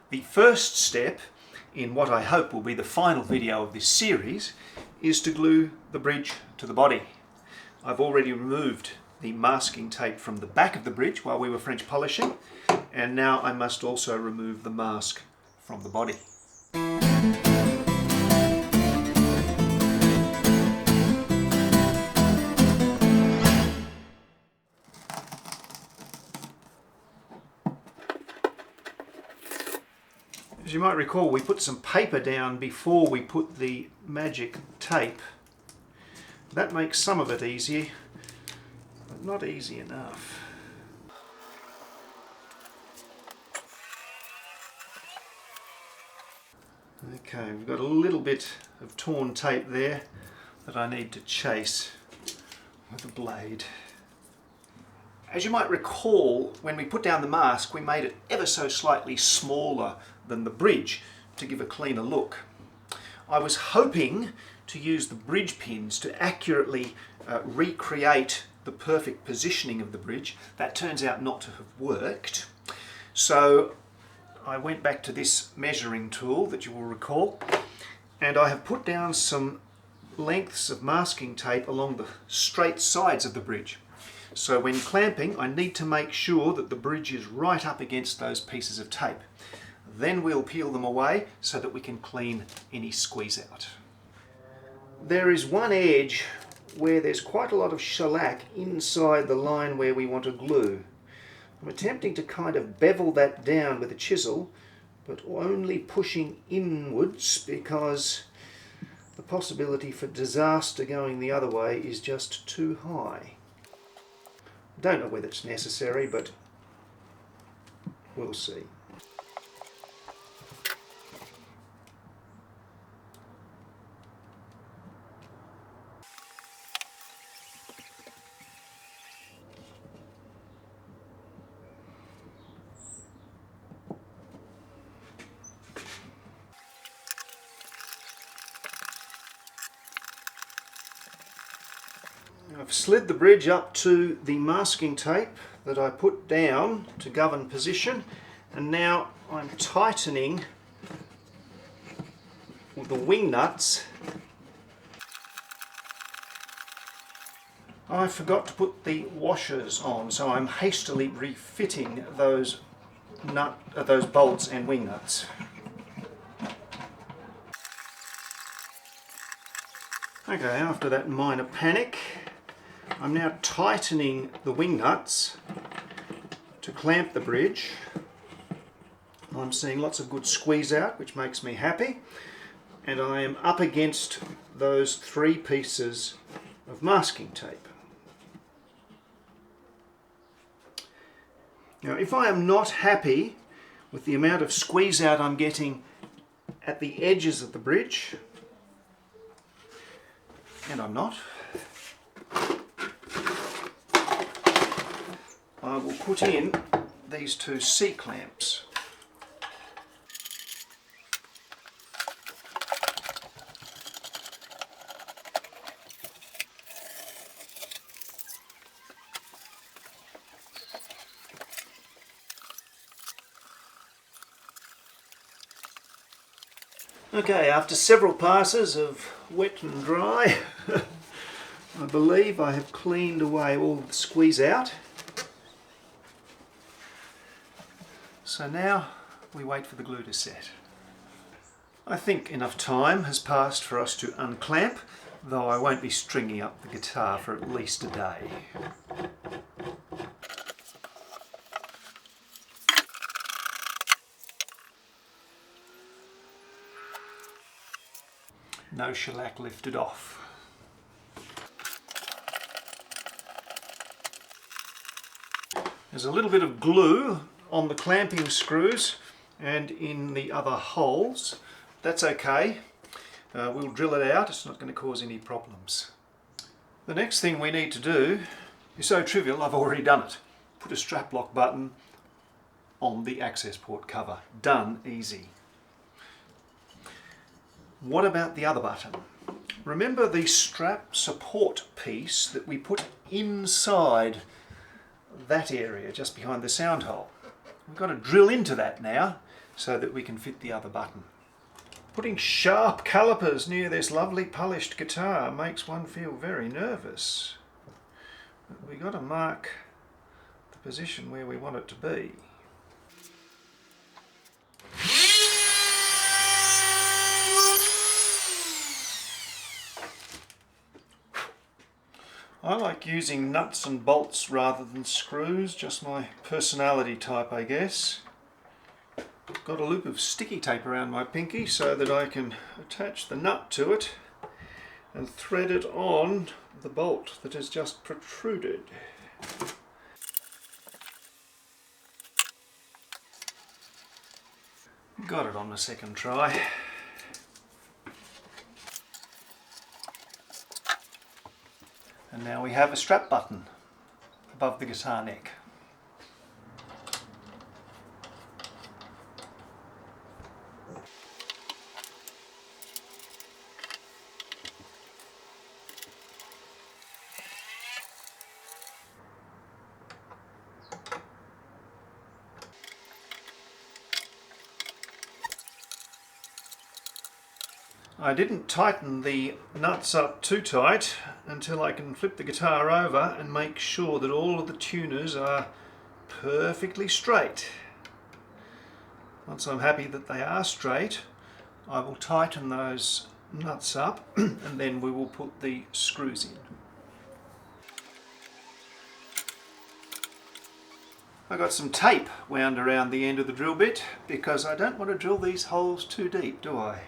The first step in what I hope will be the final video of this series is to glue the bridge to the body. I've already removed the masking tape from the back of the bridge while we were French polishing, and now I must also remove the mask from the body. As you might recall, we put some paper down before we put the magic tape. That makes some of it easy, but not easy enough. Okay, we've got a little bit of torn tape there that I need to chase with a blade. As you might recall, when we put down the mask, we made it ever so slightly smaller than the bridge to give a cleaner look. I was hoping to use the bridge pins to accurately recreate the perfect positioning of the bridge. That turns out not to have worked. So I went back to this measuring tool that you will recall, and I have put down some lengths of masking tape along the straight sides of the bridge. So when clamping, I need to make sure that the bridge is right up against those pieces of tape. Then we'll peel them away so that we can clean any squeeze out. There is one edge where there's quite a lot of shellac inside the line where we want to glue. I'm attempting to kind of bevel that down with a chisel, but only pushing inwards because the possibility for disaster going the other way is just too high. Don't know whether it's necessary, but we'll see. I've slid the bridge up to the masking tape that I put down to govern position, and now I'm tightening with the wing nuts. I forgot to put the washers on, so I'm hastily refitting those bolts and wing nuts. Okay, after that minor panic, I'm now tightening the wing nuts to clamp the bridge. I'm seeing lots of good squeeze out, which makes me happy, and I am up against those 3 pieces of masking tape. Now, if I am not happy with the amount of squeeze out I'm getting at the edges of the bridge, and I'm not, I will put in these 2 C-clamps. Okay, after several passes of wet and dry, I believe I have cleaned away all the squeeze out. So now we wait for the glue to set. I think enough time has passed for us to unclamp, though I won't be stringing up the guitar for at least a day. No shellac lifted off. There's a little bit of glue on the clamping screws and in the other holes. That's okay. We'll drill it out. It's not going to cause any problems. The next thing we need to do is so trivial, I've already done it. Put a strap lock button on the access port cover. Done, easy. What about the other button? Remember the strap support piece that we put inside that area just behind the sound hole? We've got to drill into that now so that we can fit the other button. Putting sharp calipers near this lovely polished guitar makes one feel very nervous. But we got to mark the position where we want it to be. I like using nuts and bolts rather than screws, just my personality type, I guess. Got a loop of sticky tape around my pinky so that I can attach the nut to it and thread it on the bolt that has just protruded. Got it on the second try. And now we have a strap button above the guitar neck. I didn't tighten the nuts up too tight until I can flip the guitar over and make sure that all of the tuners are perfectly straight. Once I'm happy that they are straight, I will tighten those nuts up and then we will put the screws in. I got some tape wound around the end of the drill bit because I don't want to drill these holes too deep, do I?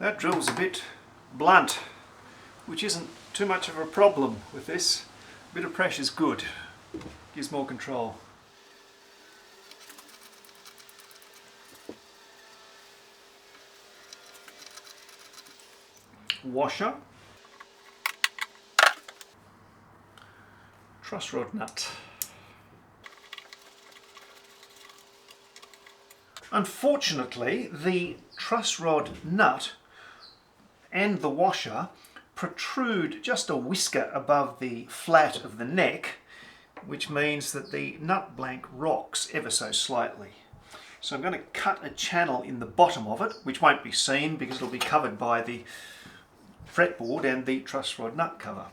That drill's a bit blunt, which isn't too much of a problem with this. A bit of pressure's good, gives more control. Washer, truss rod nut. Unfortunately, the truss rod nut and the washer protrude just a whisker above the flat of the neck, which means that the nut blank rocks ever so slightly. So I'm going to cut a channel in the bottom of it, which won't be seen because it'll be covered by the fretboard and the truss rod nut cover.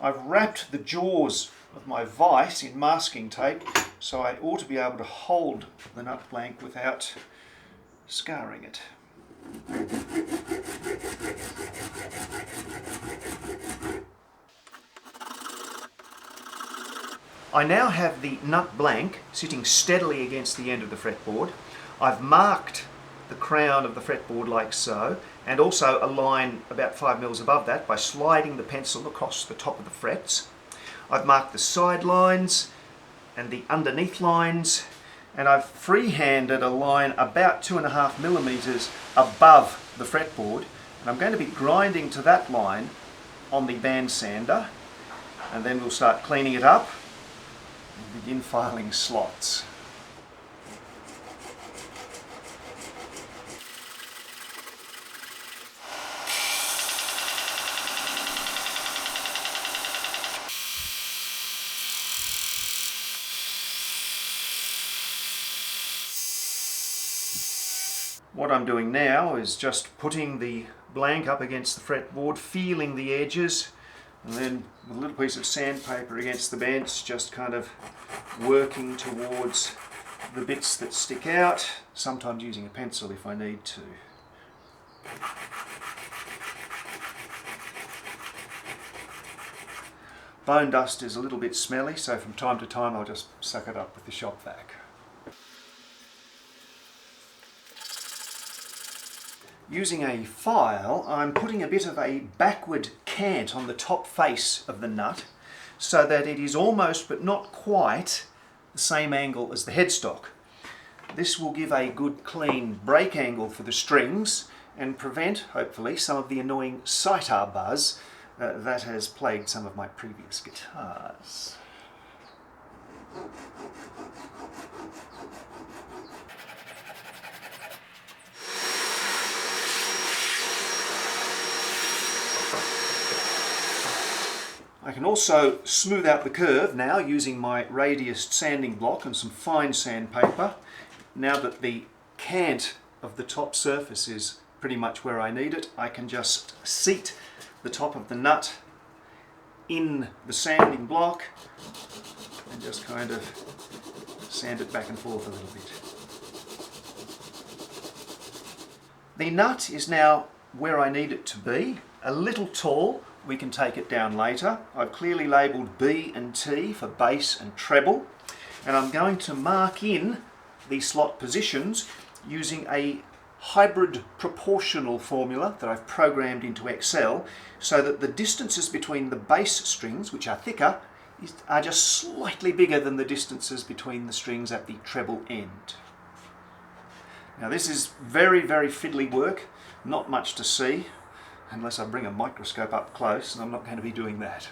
I've wrapped the jaws of my vise in masking tape, so I ought to be able to hold the nut blank without scarring it. I now have the nut blank sitting steadily against the end of the fretboard. I've marked the crown of the fretboard like so, and also a line about 5 mils above that by sliding the pencil across the top of the frets. I've marked the side lines and the underneath lines, and I've freehanded a line about 2.5 millimeters above the fretboard, and I'm going to be grinding to that line on the band sander, and then we'll start cleaning it up and begin filing slots. What I'm doing now is just putting the blank up against the fretboard, feeling the edges, and then with a little piece of sandpaper against the bench, just kind of working towards the bits that stick out, sometimes using a pencil if I need to. Bone dust is a little bit smelly, so from time to time I'll just suck it up with the shop vac. Using a file, I'm putting a bit of a backward cant on the top face of the nut so that it is almost but not quite the same angle as the headstock. This will give a good clean break angle for the strings and prevent, hopefully, some of the annoying sitar buzz that has plagued some of my previous guitars. I can also smooth out the curve now using my radius sanding block and some fine sandpaper. Now that the cant of the top surface is pretty much where I need it, I can just seat the top of the nut in the sanding block and just kind of sand it back and forth a little bit. The nut is now where I need it to be, a little tall. We can take it down later. I've clearly labelled B and T for bass and treble, and I'm going to mark in the slot positions using a hybrid proportional formula that I've programmed into Excel, so that the distances between the bass strings, which are thicker, are just slightly bigger than the distances between the strings at the treble end. Now this is very, very fiddly work, not much to see, unless I bring a microscope up close, and I'm not going to be doing that.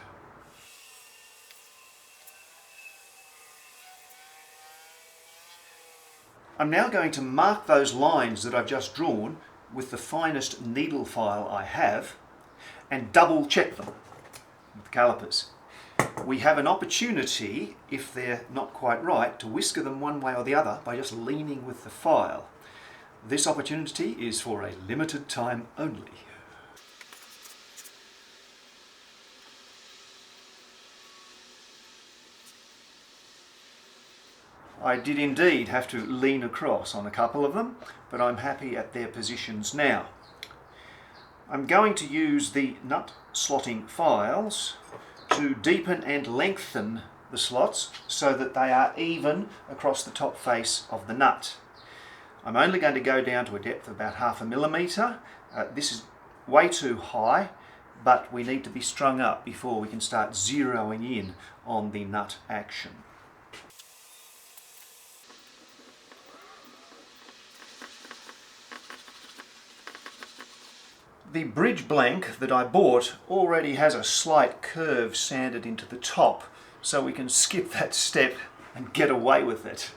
I'm now going to mark those lines that I've just drawn with the finest needle file I have and double check them with the calipers. We have an opportunity, if they're not quite right, to whisker them one way or the other by just leaning with the file. This opportunity is for a limited time only. I did indeed have to lean across on a couple of them, but I'm happy at their positions now. I'm going to use the nut slotting files to deepen and lengthen the slots so that they are even across the top face of the nut. I'm only going to go down to a depth of about 0.5 millimetre. This is way too high, but we need to be strung up before we can start zeroing in on the nut action. The bridge blank that I bought already has a slight curve sanded into the top, so we can skip that step and get away with it.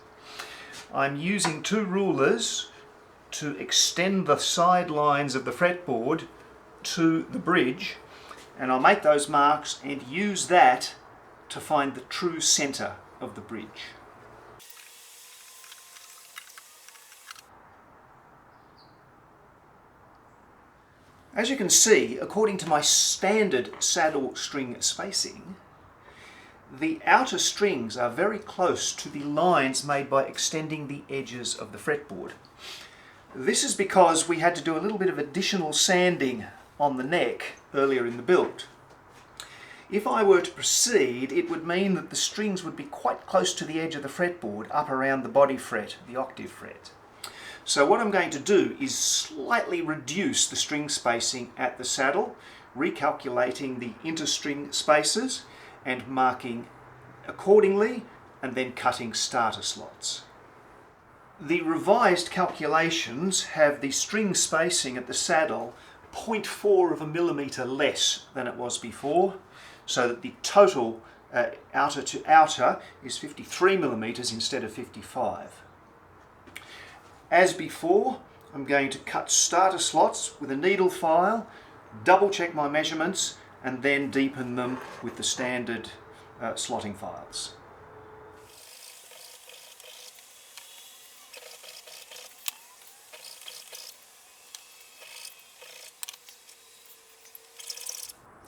I'm using 2 rulers to extend the side lines of the fretboard to the bridge, and I'll make those marks and use that to find the true centre of the bridge. As you can see, according to my standard saddle string spacing, the outer strings are very close to the lines made by extending the edges of the fretboard. This is because we had to do a little bit of additional sanding on the neck earlier in the build. If I were to proceed, it would mean that the strings would be quite close to the edge of the fretboard, up around the body fret, the octave fret. So what I'm going to do is slightly reduce the string spacing at the saddle, recalculating the interstring spaces and marking accordingly, and then cutting starter slots. The revised calculations have the string spacing at the saddle 0.4 of a millimetre less than it was before, so that the total outer to outer is 53 millimetres instead of 55. As before, I'm going to cut starter slots with a needle file, double check my measurements, and then deepen them with the standard slotting files.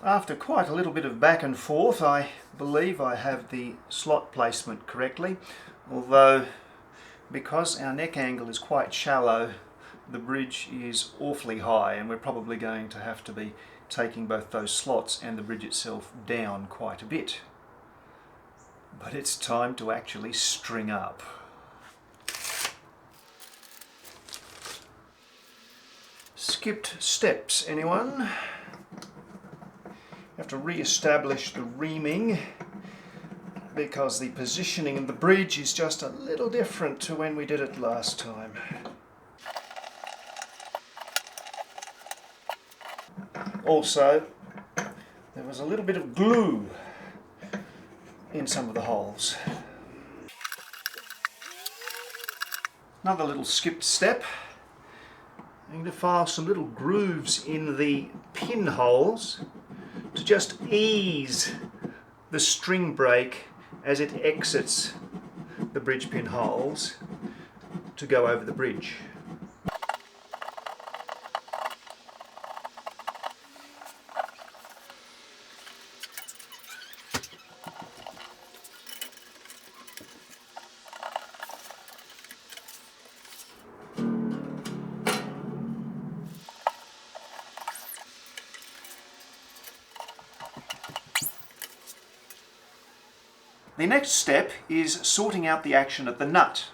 After quite a little bit of back and forth, I believe I have the slot placement correctly, although because our neck angle is quite shallow, the bridge is awfully high, and we're probably going to have to be taking both those slots and the bridge itself down quite a bit. But it's time to actually string up. Skipped steps, anyone? Have to re-establish the reaming, because the positioning of the bridge is just a little different to when we did it last time. Also, there was a little bit of glue in some of the holes. Another little skipped step. I'm going to file some little grooves in the pinholes to just ease the string break as it exits the bridge pin holes to go over the bridge. The next step is sorting out the action of the nut.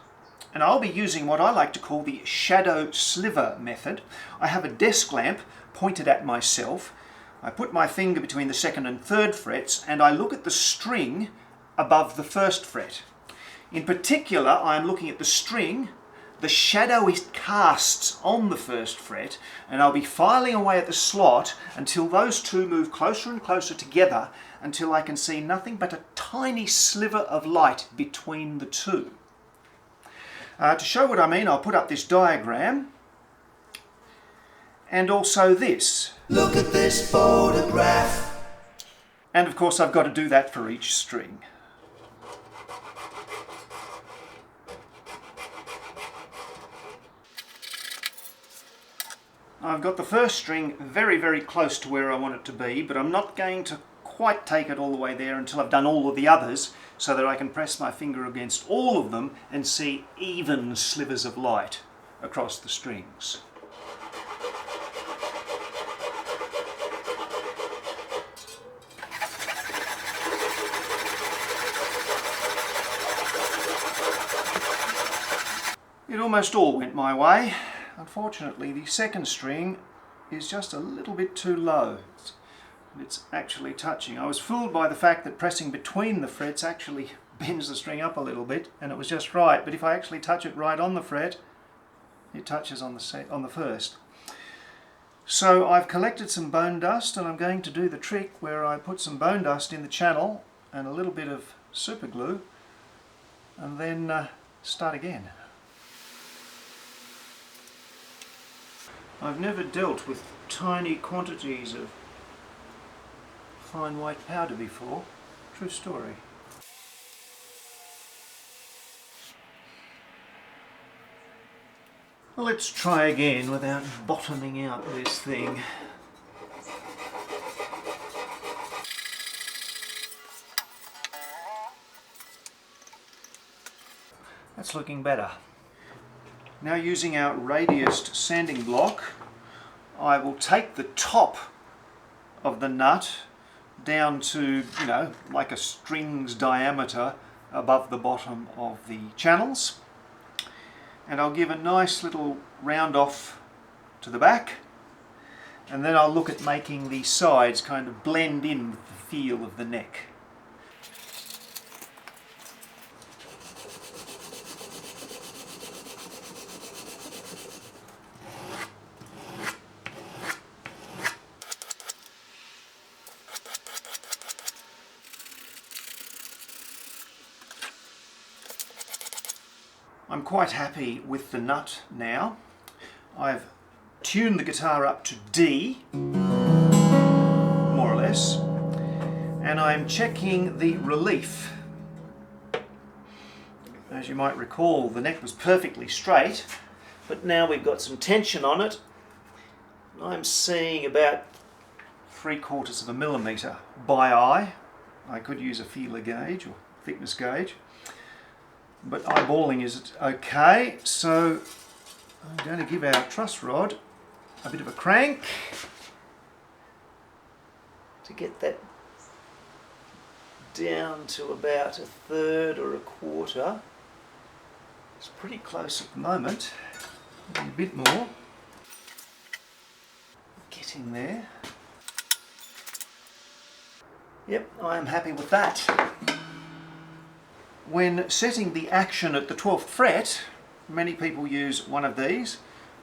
And I'll be using what I like to call the shadow sliver method. I have a desk lamp pointed at myself. I put my finger between the 2nd and 3rd frets and I look at the string above the 1st fret. In particular, I am looking at the string, the shadow it casts on the 1st fret, and I'll be filing away at the slot until those two move closer and closer together until I can see nothing but a tiny sliver of light between the two. To show what I mean, I'll put up this diagram and also this. Look at this photograph. And of course I've got to do that for each string. I've got the first string very, very close to where I want it to be, but I'm not going to quite take it all the way there until I've done all of the others, so that I can press my finger against all of them and see even slivers of light across the strings. It almost all went my way. Unfortunately, the 2nd string is just a little bit too low. It's actually touching. I was fooled by the fact that pressing between the frets actually bends the string up a little bit, and it was just right. But if I actually touch it right on the fret, it touches on the 1st. So I've collected some bone dust, and I'm going to do the trick where I put some bone dust in the channel and a little bit of super glue, and then start again. I've never dealt with tiny quantities of fine white powder before. True story. Well, let's try again without bottoming out this thing. That's looking better. Now, using our radiused sanding block, I will take the top of the nut down to, like a string's diameter above the bottom of the channels. And I'll give a nice little round off to the back. And then I'll look at making the sides kind of blend in with the feel of the neck. I'm quite happy with the nut now. I've tuned the guitar up to D, more or less, and I'm checking the relief. As you might recall, the neck was perfectly straight, but now we've got some tension on it. I'm seeing about 3/4 of a millimetre by eye. I could use a feeler gauge or thickness gauge, but eyeballing is okay. So I'm going to give our truss rod a bit of a crank to get that down to about 1/3 or 1/4. It's pretty close at the moment. Maybe a bit more. Getting there. Yep, I am happy with that. When setting the action at the 12th fret, many people use one of these.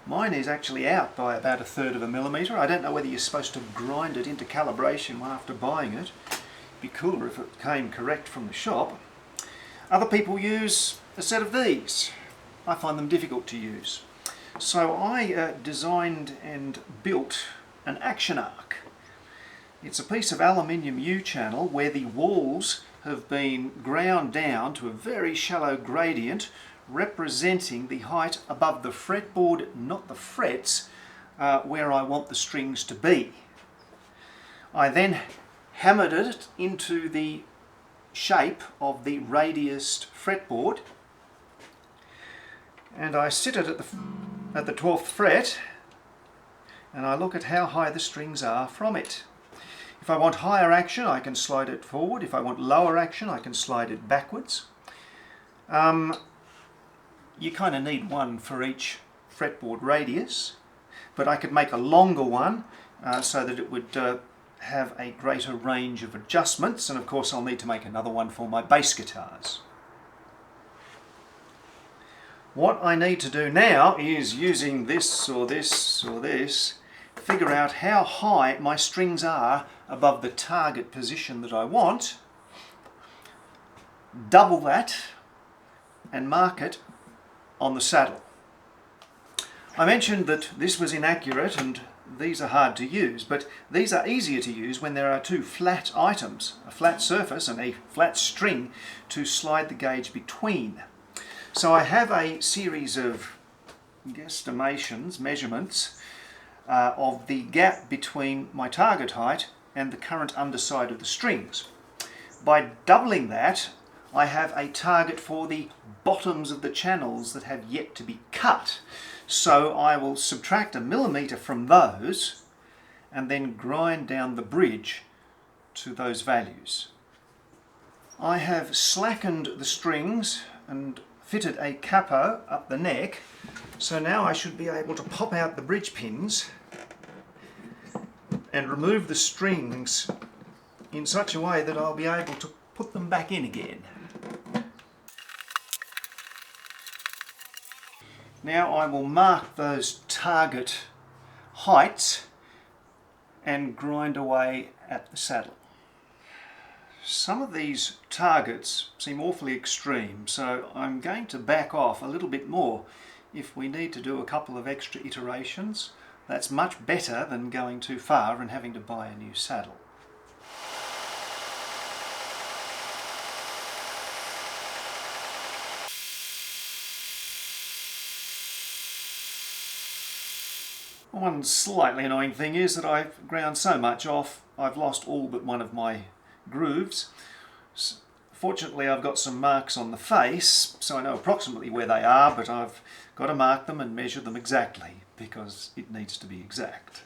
Mine is actually out by about 1/3 of a millimetre. I don't know whether you're supposed to grind it into calibration after buying it. It'd be cooler if it came correct from the shop. Other people use a set of these. I find them difficult to use. So I designed and built an action arc. It's a piece of aluminium U-channel where the walls have been ground down to a very shallow gradient representing the height above the fretboard, not the frets, where I want the strings to be. I then hammered it into the shape of the radiused fretboard, and I sit it at the 12th fret, and I look at how high the strings are from it. If I want higher action, I can slide it forward. If I want lower action, I can slide it backwards. You kind of need one for each fretboard radius, but I could make a longer one so that it would have a greater range of adjustments, and of course I'll need to make another one for my bass guitars. What I need to do now is, using this or this or this, figure out how high my strings are above the target position that I want, double that and mark it on the saddle. I mentioned that this was inaccurate and these are hard to use, but these are easier to use when there are two flat items, a flat surface and a flat string to slide the gauge between. So I have a series of guesstimations, measurements, of the gap between my target height and the current underside of the strings. By doubling that, I have a target for the bottoms of the channels that have yet to be cut. So I will subtract 1 millimetre from those and then grind down the bridge to those values. I have slackened the strings and fitted a capo up the neck, so now I should be able to pop out the bridge pins and remove the strings in such a way that I'll be able to put them back in again. Now I will mark those target heights and grind away at the saddle. Some of these targets seem awfully extreme, so I'm going to back off a little bit more if we need to do a couple of extra iterations. That's much better than going too far and having to buy a new saddle. One slightly annoying thing is that I've ground so much off, I've lost all but one of my grooves. Fortunately, I've got some marks on the face, so I know approximately where they are, but I've got to mark them and measure them exactly, because it needs to be exact.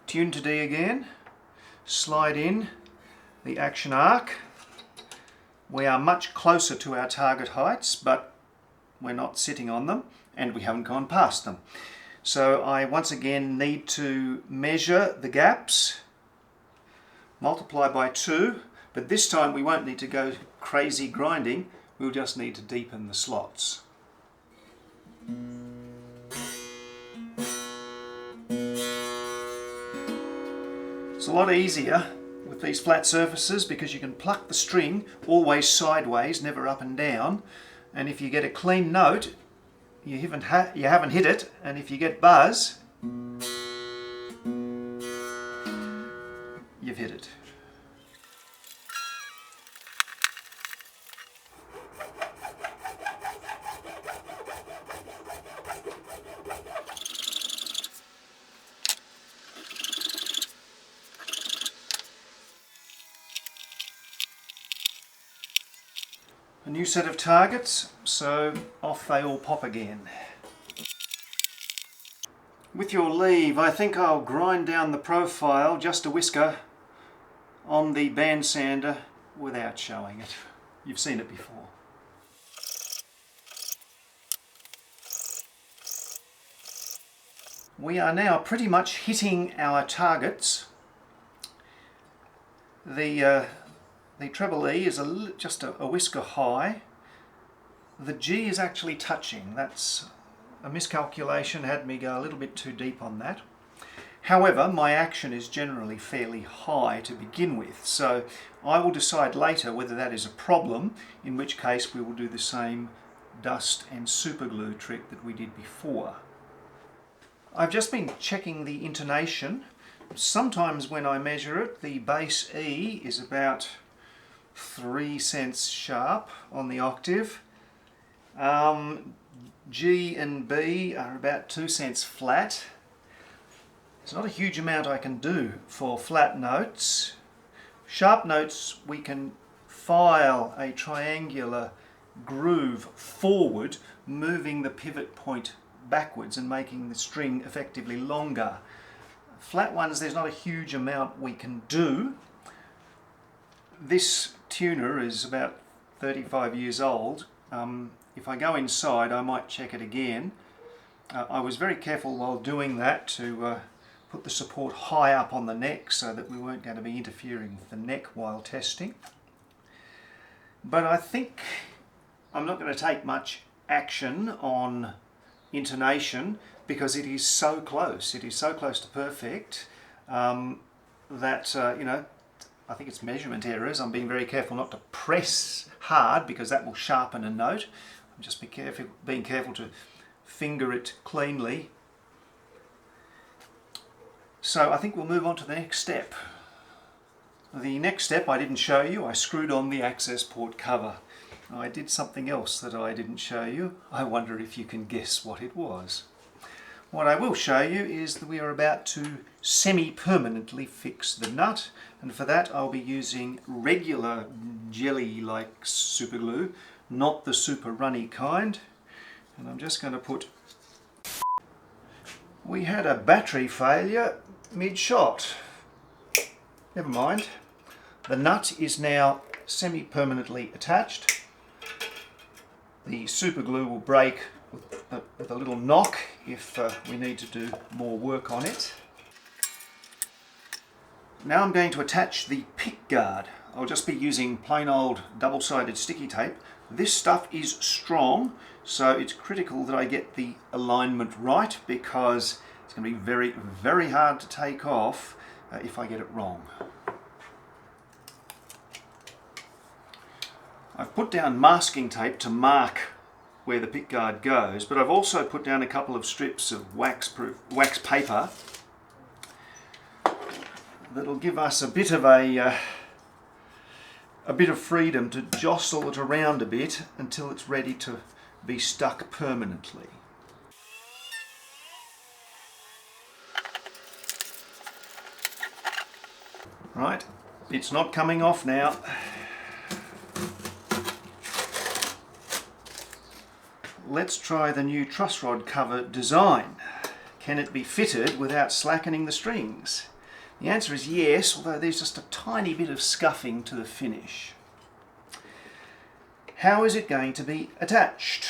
Tune to D again, slide in the action arc. We are much closer to our target heights, but we're not sitting on them and we haven't gone past them. So I once again need to measure the gaps, multiply by 2, but this time we won't need to go crazy grinding, we'll just need to deepen the slots. It's a lot easier with these flat surfaces because you can pluck the string always sideways, never up and down, and if you get a clean note, you haven't hit it, and if you get buzz, you've hit it. A new set of targets, so off they all pop again. With your leave, I think I'll grind down the profile just a whisker on the band sander without showing it. You've seen it before. We are now pretty much hitting our targets. The treble E is just a whisker high. The G is actually touching. That's a miscalculation had me go a little bit too deep on that. However, my action is generally fairly high to begin with, so I will decide later whether that is a problem, in which case we will do the same dust and superglue trick that we did before. I've just been checking the intonation. Sometimes when I measure it, the bass E is about 3 cents sharp on the octave. G and B are about 2 cents flat. There's not a huge amount I can do for flat notes. Sharp notes, we can file a triangular groove forward, moving the pivot point backwards and making the string effectively longer. Flat ones, there's not a huge amount we can do. This tuner is about 35 years old. If I go inside, I might check it again. I was very careful while doing that to put the support high up on the neck so that we weren't going to be interfering with the neck while testing. But I think I'm not going to take much action on intonation because it is so close. It is so close to perfect that, you know, I think it's measurement errors. I'm being very careful not to press hard because that will sharpen a note. I'm just being careful to finger it cleanly. So I think we'll move on to the next step. The next step I didn't show you. I screwed on the access port cover. I did something else that I didn't show you. I wonder if you can guess what it was. What I will show you is that we are about to semi-permanently fix the nut, and for that I'll be using regular jelly-like superglue, not the super runny kind. And I'm just going to put... We had a battery failure mid-shot. Never mind. The nut is now semi-permanently attached. The superglue will break with a little knock if we need to do more work on it. Now I'm going to attach the pick guard. I'll just be using plain old double-sided sticky tape. This stuff is strong, so it's critical that I get the alignment right because it's going to be very, very hard to take off if I get it wrong. I've put down masking tape to mark where the pick guard goes, but I've also put down a couple of strips of wax paper that'll give us a bit of freedom to jostle it around a bit until it's ready to be stuck permanently. Right, it's not coming off now. Let's try the new truss rod cover design. Can it be fitted without slackening the strings? The answer is yes, although there's just a tiny bit of scuffing to the finish. How is it going to be attached?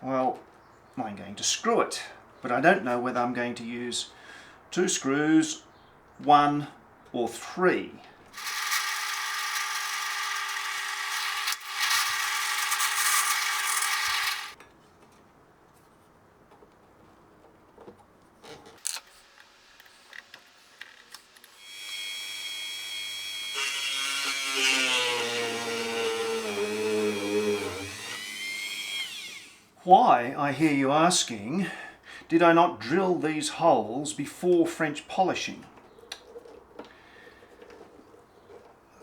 Well, I'm going to screw it, but I don't know whether I'm going to use 2 screws, 1 or 3. Why, I hear you asking, did I not drill these holes before French polishing?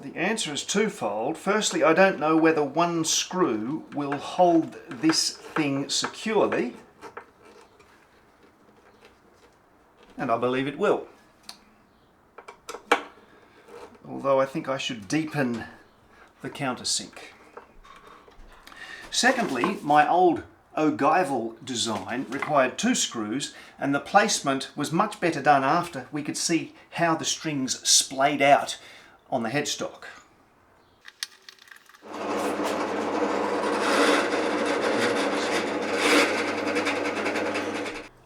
The answer is twofold. Firstly, I don't know whether one screw will hold this thing securely, and I believe it will. Although I think I should deepen the countersink. Secondly, my old ogival design required 2 screws, and the placement was much better done after we could see how the strings splayed out on the headstock.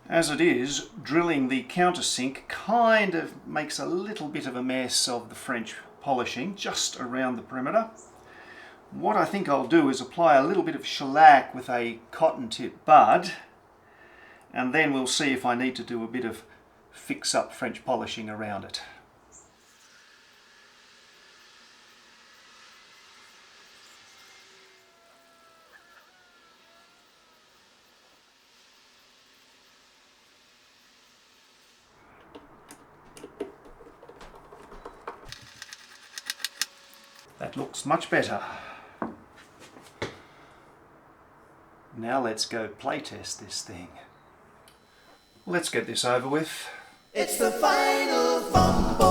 As it is, drilling the countersink kind of makes a little bit of a mess of the French polishing just around the perimeter. What I think I'll do is apply a little bit of shellac with a cotton tip bud and then we'll see if I need to do a bit of fix-up French polishing around it. That looks much better. Now let's go playtest this thing. Let's get this over with. It's the final fumble.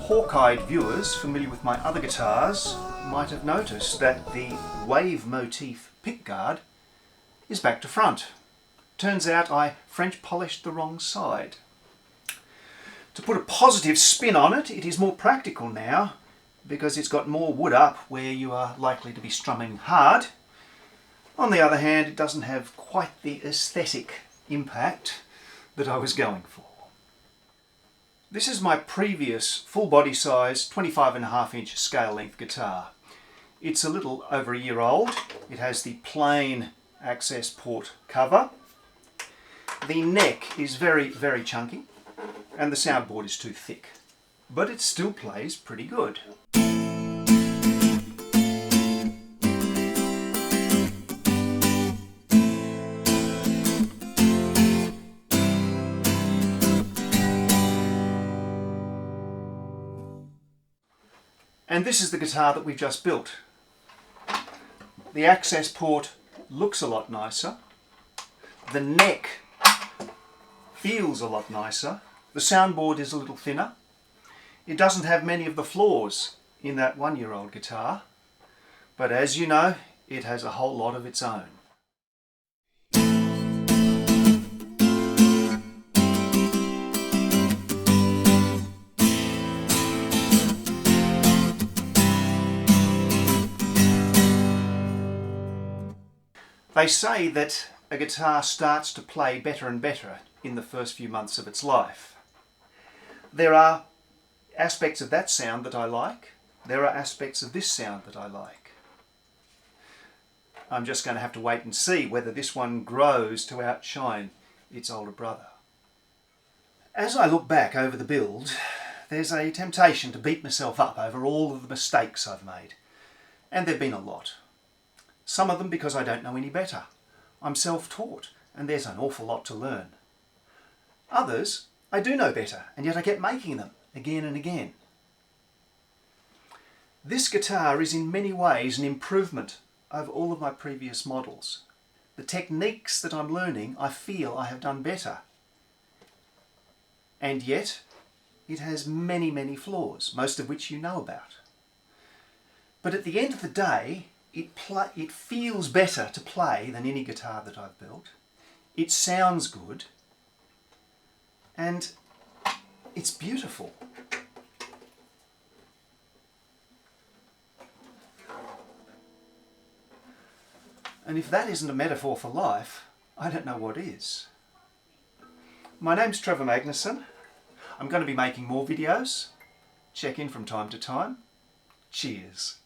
Hawk-eyed viewers familiar with my other guitars might have noticed that the wave motif pickguard is back to front. Turns out I French polished the wrong side. To put a positive spin on it, it is more practical now because it's got more wood up where you are likely to be strumming hard. On the other hand, it doesn't have quite the aesthetic impact that I was going for. This is my previous full body size 25.5-inch scale length guitar. It's a little over a year old. It has the plain access port cover. The neck is very, very chunky and the soundboard is too thick, but it still plays pretty good. And this is the guitar that we've just built. The access port looks a lot nicer. The neck feels a lot nicer. The soundboard is a little thinner. It doesn't have many of the flaws in that one-year-old guitar, but as you know, it has a whole lot of its own. They say that a guitar starts to play better and better in the first few months of its life. There are aspects of that sound that I like. There are aspects of this sound that I like. I'm just going to have to wait and see whether this one grows to outshine its older brother. As I look back over the build, there's a temptation to beat myself up over all of the mistakes I've made. And there've been a lot. Some of them because I don't know any better. I'm self-taught and there's an awful lot to learn. Others, I do know better and yet I kept making them again and again. This guitar is in many ways an improvement over all of my previous models. The techniques that I'm learning, I feel I have done better. And yet, it has many, many flaws, most of which you know about. But at the end of the day, it feels better to play than any guitar that I've built. It sounds good. And it's beautiful. And if that isn't a metaphor for life, I don't know what is. My name's Trevor Magnuson. I'm going to be making more videos. Check in from time to time. Cheers.